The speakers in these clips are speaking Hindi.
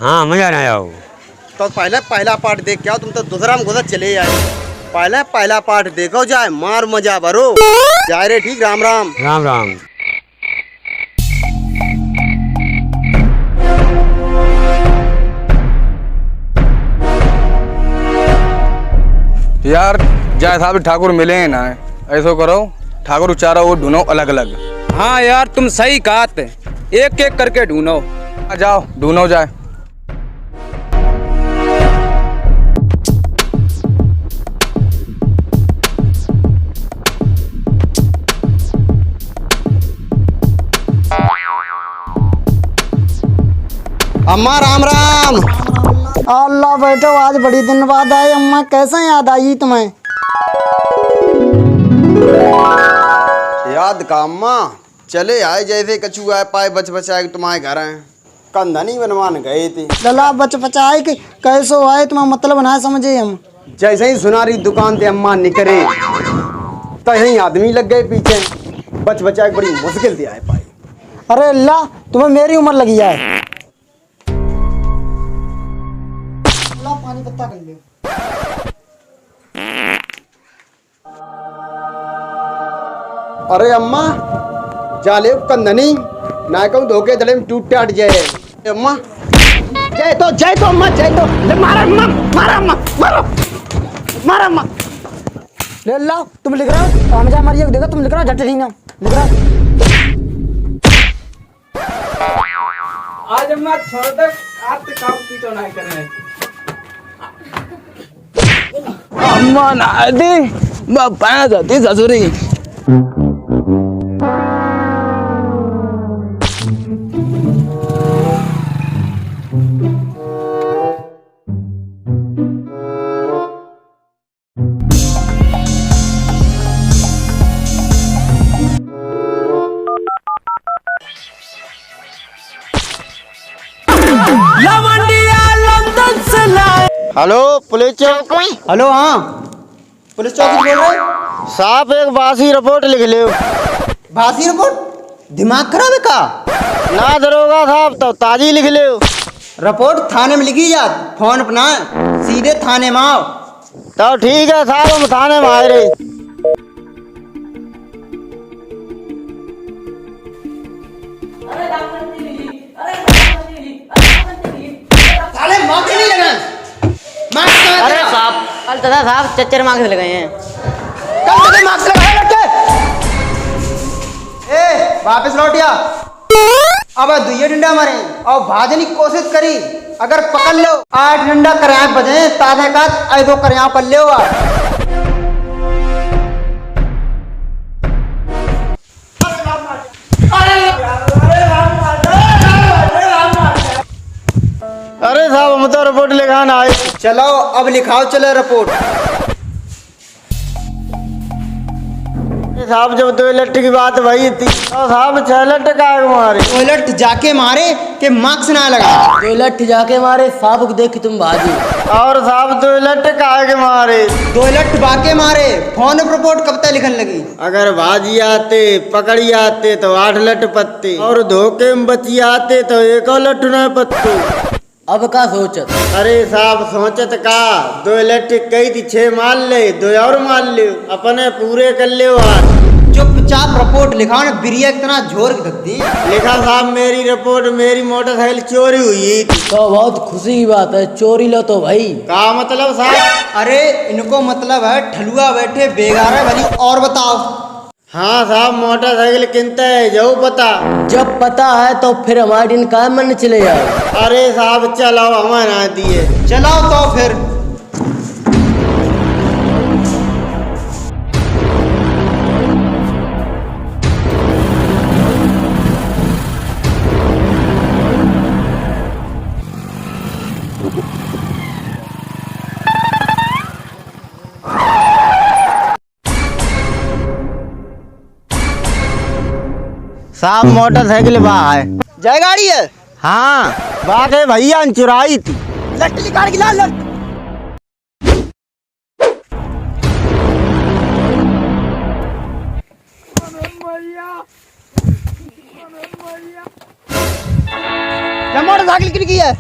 हाँ मजा नहीं आओ। तो पहले पहला पार्ट देख के आओ, तुम तो दूसरा में घुसा चले आए। पहले पहला पार्ट देखो जाए, मार मजा भरो जाए रे। ठीक, राम राम। राम राम। यार जाए साहब ठाकुर मिले हैं ना, ऐसा करो ठाकुर चारा वो ढूंढो अलग अलग। हाँ यार तुम सही कहत, एक एक करके ढूंढो। जाओ ढूंढो जाए। अम्मा राम राम। अल्लाह बैठो, आज बड़ी दिन बाद आए। अम्मा कैसे याद आई तुम्हें? याद का अम्मा, चले आए जैसे कछू आए पाए बच बचाए तुम्हारे घर हैं। कंधनी बनवान गए थे। लला बच बचाए कि कैसो आए तुम्हें मतलब ना समझे हम। जैसे ही सुनारी दुकान से अम्मा निकले तो यही आदमी लग गए पीछे। बच बचाए बड़ी मुश्किल से आए पाए। अरे अल्लाह, तुम्हें मेरी उम्र लगी है। पानी पत्ता कर ले। अरे अम्मा जाले कंधनी ना कहूँ धोखे धड़े में टूट टाट जाए। अम्मा जय तो अम्मा जय तो। मारा अम्मा, मारा अम्मा, मारो मारा अम्मा। ले अल्लाह, तुम लिख रहे हो? हमजा मारिए देखो, तुम लिख रहे हो? झट नहीं ना लिख रहा। आज अम्मा छोड़ दे, आज तो काम की तो नहीं करने। अम्मा ना दी बापा जाती ससुरी। हेलो पुलिस चौक। हेलो हाँ पुलिस चौकी बोल रहे? साहब एक बासी रिपोर्ट लिख ले। बासी रिपोर्ट? दिमाग खराब है का? ना दरोगा साहब, तो ताजी लिख ले। रिपोर्ट थाने में लिखी जा, फोन अपना सीधे थाने में आओ। तो ठीक है साहब, हम थाने में आए रहे। अरे साहब, कल दादा साहब चच्चर मार्क्स लगे हैं। कल तक मार्क्स लगाए लड़के। ए वापस लौटिया। अब दुइये डंडा मारे और भाजने की कोशिश करी। अगर पकड़ लो 8 डंडा कराया बजे ताजा का ऐदो कराया कर ले। अरे साहब हम तो रिपोर्ट लिखाना आए। चलो अब लिखाओ, चलो रिपोर्ट। साहब जब टॉयलेट की बात वही थी तो साहब 6 लट का मारे। टॉयलेट जाके मारे कि मार्क्स ना लगा? टॉयलेट जाके मारे साहब को देख के तुम भाजी। और साहब टॉयलेट काहे के मारे? टॉयलेट बाके मारे। फोन पर रिपोर्ट कब तक लिखने लगी? अगर भाजी आते पकड़ी आते तो 8 लट पत्ते, और धोखे में बची आते तो 1 लट न पत्तो। अब का सोचत? अरे साहब सोचत का, 2 लट कही थी 6 मार ले, 2 और मार ले, अपने पूरे कर ले। चुपचाप रिपोर्ट लिखाओ ना, बिरिया इतना जोर की धकती। लिखा साहब मेरी रिपोर्ट, मेरी मोटरसाइकिल चोरी हुई तो बहुत खुशी की बात है, चोरी लो तो भाई। का मतलब साहब? अरे इनको मतलब है ठलुआ बैठे बेगारा भली। और बताओ। हाँ साहब मोटरसाइकिल किनते है जो पता? जब पता है तो फिर हमारे दिन का मन चले जाओ। अरे साहब चलाओ, हमारे ना दिए। चलाओ तो फिर। साहब मोटरसाइकिल वहाँ है। जय गाड़ी है? हाँ बात है भैया, चुराई थी। लट निकाल के ला लट। मोटरसाइकिल किन की है?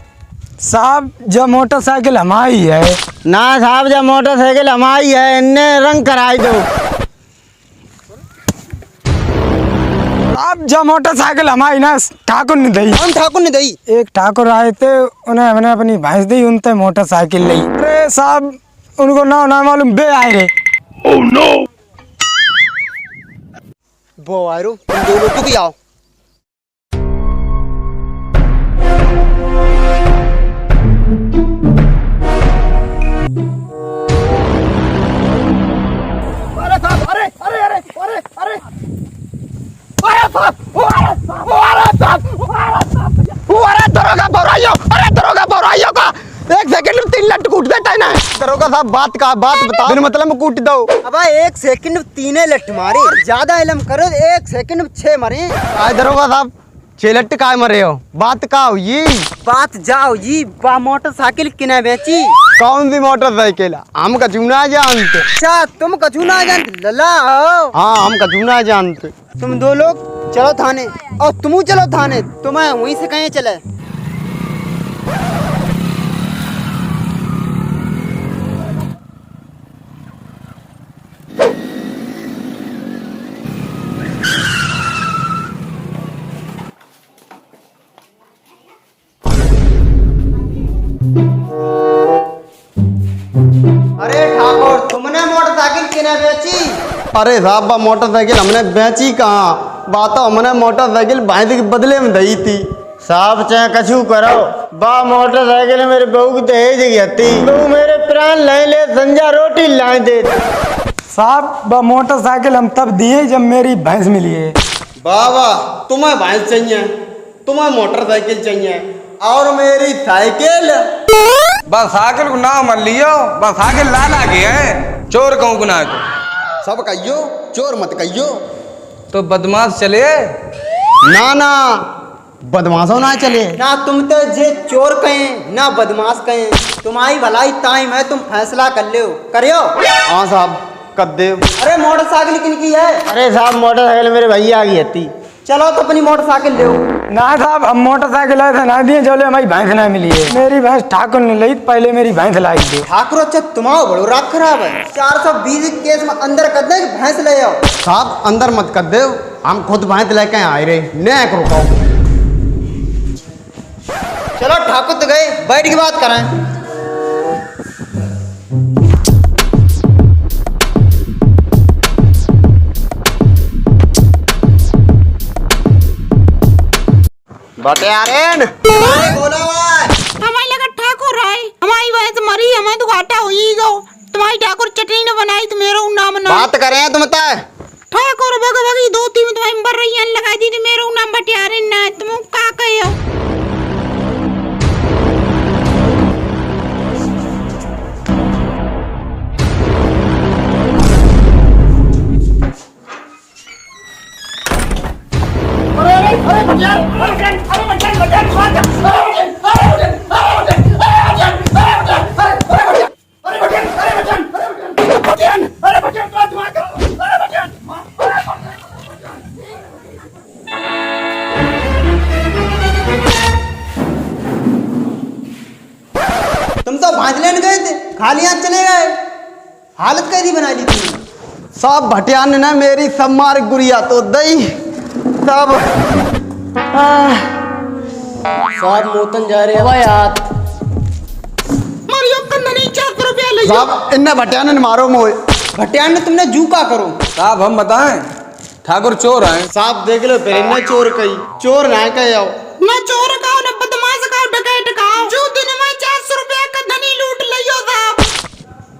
साहब जो मोटरसाइकिल हमारी है। ना साहब, जब मोटरसाइकिल हमारी है, इन्ने रंग कराई दो। अब जो मोटरसाइकिल हमारी ना ठाकुर ने दी। कौन ठाकुर ने दी? एक ठाकुर आए थे, उन्हें हमने अपनी भैंस दी, उनसे मोटरसाइकिल ली। अरे साहब उनको ना मालूम बे आए रे। वो आयरो, तुम दो लोग की आओ। एक सेकंड में 3 लट्ट कूट देता है ना। दरोगा साहब बात बता, बिन मतलब में कूट दो। अब 1 सेकंड में 3 लट्ट मारे, ज्यादा इलम करो। 1 सेकंड में 6 मारे। आए दरोगा साहब 6 लट्ट काय मरे हो? बात का हो ये? बात जाओ जी, बा मोटरसाइकिल किने बेची? कौन सी मोटरसाइकिल? हम कचूना जानते। अच्छा तुम कचूना जानते? लला हो। हाँ हम कचूना जानते। तुम 2 लोग चलो थाने, और तुम चलो थाने। तुम्हें वहीं से कहीं चले। अरे ठाकुर, तुमने मोटरसाइकिल किने बेची? अरे साहब मोटरसाइकिल हमने बेची कहाँ? बात तो हमने मोटरसाइकिल भैंस के बदले में दी थी। साहब चाहे कछु करो, बा मोटरसाइकिल मेरे बहू की दहेज गई थी। बहू मेरे प्राण ले संजा रोटी लाए दे। साहब वह मोटरसाइकिल हम तब दिए जब मेरी भैंस मिली है। बाबा तुम्हें भैंस चाहिए, तुम्हें मोटरसाइकिल चाहिए, और मेरी साइकिल। बस साइकिल को नाम मत लियो, बस साइकिल लाना के है। चोर कहूँ गुना को सब कहियो, चोर मत कहियो। तो बदमाश चले। ना बदमाशों ना चले ना। तुम तो जे चोर कहें ना बदमाश कहें। तुम्हारी भलाई टाइम है, तुम फैसला कर लो। करियो। हाँ साहब कर दे। अरे मोटरसाइकिल किनकी है? अरे साहब मोटरसाइकिल मेरे भैया की थी। चलो तो अपनी मोटरसाइकिल ले। ना साहब हम मोटरसाइकिल ऐसे ना दिए जो हमारी भैंस ना मिली है। मेरी भैंस ठाकुर ने ली, पहले मेरी भैंस लाई थी। ठाकुर अच्छा तुम्हारा बड़ो राग खराब है। 420 केस में अंदर कर दे कि भैंस ले आओ। साहब अंदर मत कर दे, हम खुद भैंस लेके आए रे। न करो चलो ठाकुर तो गए, बैठ के बात करें। बटियारेन बोलो। हमारी लगा ठाकुर है, हमारी भैंस मरी, हमें तो घाटा हो ही गो। तुम्हारी ठाकुर चटनी ने बनाई तो मेरा नाम ना बात करें तुम तय। ठाकुर बगी 2-3 में तुम्हारी मर रही है, लगा दी थी मेरा नाम बटियारेन ना। तुम का कहे हो? तुम तो भांजलेन गए थे, खाली हाथ चले गए। हालत कैसी बना ली तुमने? सब भटियान ने ना मेरी सब मार गुड़िया तो दई सब। साहब मोतन जा रहे हवा याद। मारियो कंधा नहीं 4 रुपया ले। साहब इन्ने भटियान ने मारो मोए। भटियान ने तुमने जू का करो। साहब हम बताएं, ठाकुर चोर हैं। साहब देख लो फिर इन्ने चोर कही, चोर ना कहे आओ। ना चोर का ना बदमाश का डकैत का जो दिन में 400 रुपया का धनी लूट लियो साहब।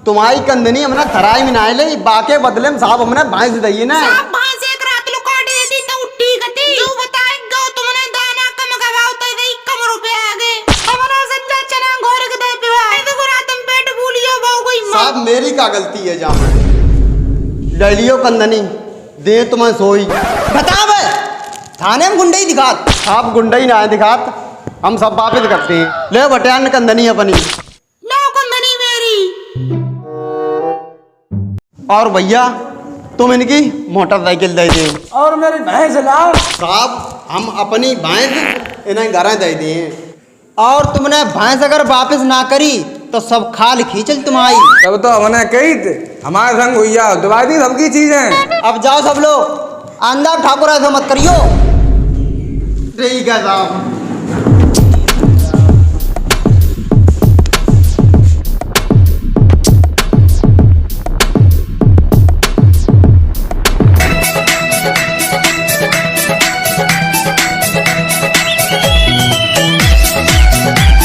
तुम्हारी कंदनी हमने थराई में ना ले, बाके बदले में साहब हमने भैंस दई ना। साहब भैंस एक रात लो काट देती तो उठी गती। जो बताए गो तुमने दाना कम गवाओ तो दे कम रुपया आ गए। हमारा सच्चा चना घोर के दे पिवा तो रात में पेट भूलियो बहु कोई मां। साहब मेरी का गलती है जाम डलियो कंदनी दे तुम्हें सोई। बता बे थाने में गुंडई दिखात। साहब गुंडई ना दिखात, हम सब वापिस करते हैं। ले भटियान कंदनी अपनी। लो कंदनी मेरी। और भैया तुम इनकी मोटरसाइकिल दे दे। और मेरी भैंस लाओ। साहब हम अपनी भैंस इन्हें घर दे दिए, और तुमने भैंस अगर वापस ना करी तो सब खाल खींचल तुम्हारी। तब तो हमने कही थे हमारे संग हुई दबा दी सबकी चीजें। अब जाओ सब लोग, अंदर ठाकुर ऐसा मत करियो। ठीक है साहब।